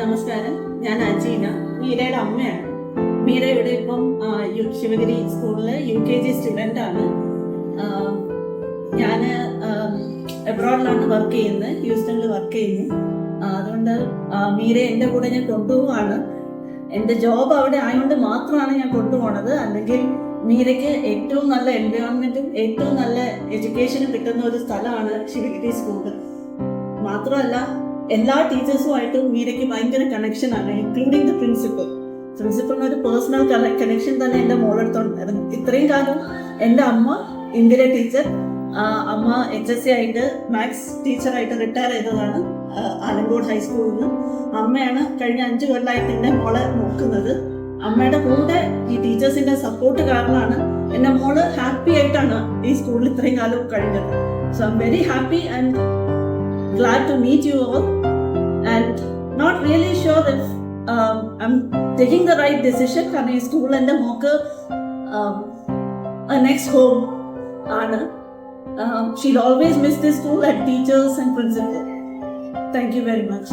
നമസ്കാരം, ഞാൻ അജീന, മീരയുടെ അമ്മയാണ്. മീര ഇവിടെ ഇപ്പം ശിവഗിരി സ്കൂളിലെ UKG സ്റ്റുഡൻ്റ് ആണ്. ഞാൻ എബ്രോഡിലാണ് വർക്ക് ചെയ്യുന്നത്, ഹ്യൂസ്റ്റണിൽ വർക്ക് ചെയ്യുന്നു. അതുകൊണ്ട് മീര എൻ്റെ കൂടെ ഞാൻ കൊണ്ടുപോവാണ്. എൻ്റെ ജോബ് അവിടെ ആയതുകൊണ്ട് മാത്രമാണ് ഞാൻ കൊണ്ടുപോകുന്നത്. അല്ലെങ്കിൽ മീരയ്ക്ക് ഏറ്റവും നല്ല എൻവയോൺമെൻറ്റും ഏറ്റവും നല്ല എഡ്യൂക്കേഷനും കിട്ടുന്ന ഒരു സ്ഥലമാണ് ശിവഗിരി സ്കൂൾ. മാത്രമല്ല, എല്ലാ ടീച്ചേഴ്സുമായിട്ടും മീരയ്ക്ക് ഭയങ്കര കണക്ഷനാണ്, ഇൻക്ലൂഡിങ് ദ പ്രിൻസിപ്പളിന് ഒരു പേഴ്സണൽ കണക്ഷൻ തന്നെ എൻ്റെ മോളെടുത്തുണ്ടായിരുന്നു. ഇത്രയും കാലം എൻ്റെ അമ്മ ഇന്ദിര ടീച്ചർ, അമ്മ HSC ആയിട്ട് മാത്സ് ടീച്ചറായിട്ട് റിട്ടയർ ചെയ്തതാണ് ആലങ്കോട് ഹൈസ്കൂളിൽ. അമ്മയാണ് കഴിഞ്ഞ 5 കൊല്ലമായിട്ട് എൻ്റെ മോളെ നോക്കുന്നത്. അമ്മയുടെ കൂടെ ഈ ടീച്ചേഴ്സിൻ്റെ സപ്പോർട്ട് കാരണമാണ് എൻ്റെ മോള് ഹാപ്പി ആയിട്ടാണ് ഈ സ്കൂളിൽ ഇത്രയും കാലം കഴിഞ്ഞത്. So I am very happy and glad to meet you all, and not really sure if I'm taking the right decision. Because this school and the mocker a next home Anna, she'll always miss this school and teachers and principal. Thank you very much.